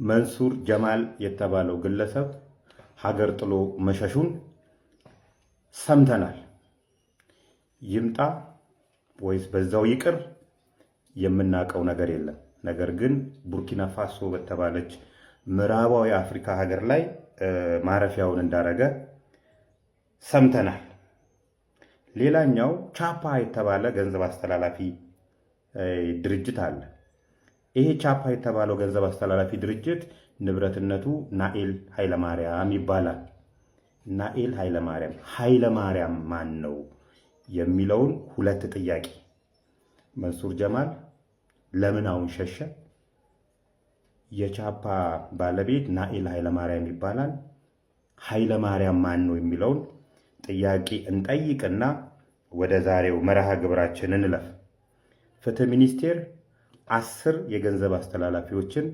መንሱር ጀማል የተባለው ግለሰብ ሀገር ጥሎ መሸሹን ሰምተናል። ይምጣ ወይስ በዛው ይቅር የምናውቀው ነገር የለም። ነገር ግን ቡርኪና ፋሶ በተባለች ምዕራባዊ አፍሪካ ሀገር ላይ ማረፊያውን እንዳረገ ሰምተናል። ሌላኛው ቻፓ የተባለ ገንዘብ አስተላላፊ ድርጅት አለ። ይሄ ቻፓ የተባለው ገንዘብ አስተላላፊ ድርጅት ንብረትነቱ ናኤል ኃይለማርያም ይባላል። ናኤል ኃይለማርያም ማን ነው የሚለውን ሁለት ጥያቄ። መንሱር ጀማል ለምን አሁን ሸሸ? የቻፓ ባለቤት ናኤል ኃይለማርያም ይባላል። ኃይለማርያም ማን ነው የሚለውን ጥያቄ እንጠይቅና ወደ ዛሬው መርሃ ግብራችን እንለፍ። ፍትህ ሚኒስቴር 10 የገንዘብ አስተላላፊዎችን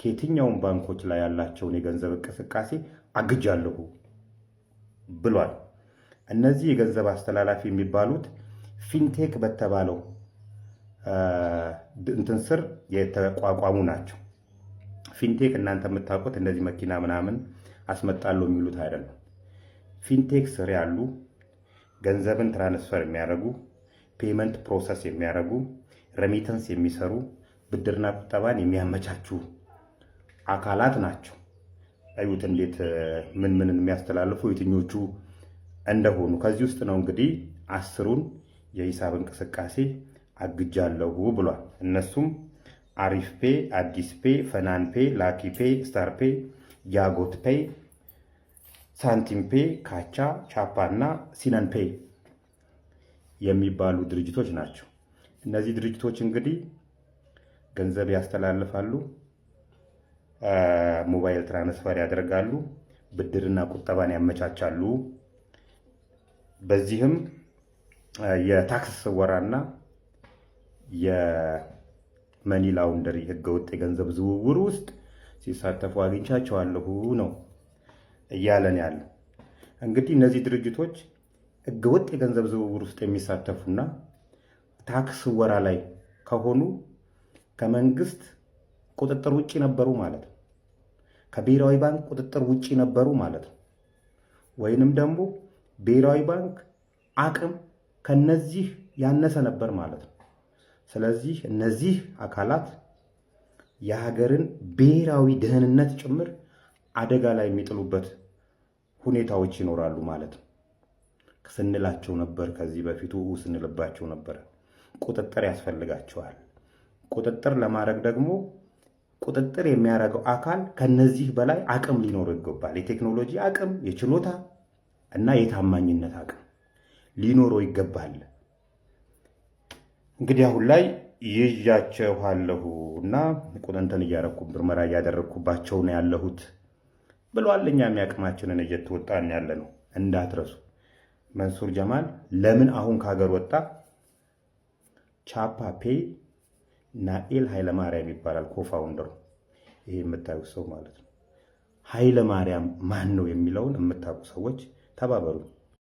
ከየትኛውም ባንኮች ላይ ያላቸውን የገንዘብ እንቅስቃሴ አግጃለሁ ብሏል። እነዚህ የገንዘብ አስተላላፊ የሚባሉት ፊንቴክ በተባለው እንትን ስር የተቋቋሙ ናቸው። ፊንቴክ እናንተ የምታውቁት እንደዚህ መኪና ምናምን አስመጣለሁ የሚሉት አይደለም። ፊንቴክ ስር ያሉ ገንዘብን ትራንስፈር የሚያደርጉ፣ ፔመንት ፕሮሰስ የሚያደርጉ፣ ረሚተንስ የሚሰሩ፣ ብድርና ቁጠባን የሚያመቻቹ አካላት ናቸው። አዩት እንዴት ምን የሚያስተላልፉ የትኞቹ እንደሆኑ። ከዚህ ውስጥ ነው እንግዲህ 10ሩን የሂሳብ እንቅስቃሴ አግጃለሁ ብሏል። እነሱም አሪፍ ፔ፣ አዲስ ፔ፣ ፈናን ፔ፣ ላኪ ፔ፣ ስታር ፔ፣ ያጎት ፔ፣ ሳንቲም ፔ፣ ካቻ፣ ቻፓ እና ሲነን ፔ የሚባሉ ድርጅቶች ናቸው። እነዚህ ድርጅቶች እንግዲህ ገንዘብ ያስተላልፋሉ፣ ሞባይል ትራንስፈር ያደርጋሉ፣ ብድርና ቁጠባን ያመቻቻሉ። በዚህም የታክስ ስወራና የመኒ ላውንደሪ ህገወጥ የገንዘብ ዝውውር ውስጥ ሲሳተፉ አግኝቻቸዋለሁ ነው እያለን ያለው። እንግዲህ እነዚህ ድርጅቶች ህገወጥ የገንዘብ ዝውውር ውስጥ የሚሳተፉና ታክስ ስወራ ላይ ከሆኑ ከመንግስት ቁጥጥር ውጪ ነበሩ ማለት ነው። ከብሔራዊ ባንክ ቁጥጥር ውጪ ነበሩ ማለት ነው። ወይንም ደግሞ ብሔራዊ ባንክ አቅም ከነዚህ ያነሰ ነበር ማለት ነው። ስለዚህ እነዚህ አካላት የሀገርን ብሔራዊ ደህንነት ጭምር አደጋ ላይ የሚጥሉበት ሁኔታዎች ይኖራሉ ማለት ነው። ስንላቸው ነበር፣ ከዚህ በፊቱ ስንልባቸው ነበር። ቁጥጥር ያስፈልጋቸዋል። ቁጥጥር ለማድረግ ደግሞ ቁጥጥር የሚያደርገው አካል ከነዚህ በላይ አቅም ሊኖረው ይገባል። የቴክኖሎጂ አቅም፣ የችሎታ እና የታማኝነት አቅም ሊኖረው ይገባል። እንግዲህ አሁን ላይ ይዣቸዋለሁ እና ቁጥንተን ምርመራ እያደረግኩባቸው ነው ያለሁት ብሏል። እኛም ያቅማችንን እየተወጣን ያለ ነው እንዳትረሱ። መንሱር ጀማል ለምን አሁን ከሀገር ወጣ? ቻፓ ፔይ ናኤል ኃይለማርያም ይባላል ኮፋውንደሩ። ይሄ የምታዩት ሰው ማለት ነው። ኃይለማርያም ማን ነው የሚለውን የምታውቁ ሰዎች ተባበሩ።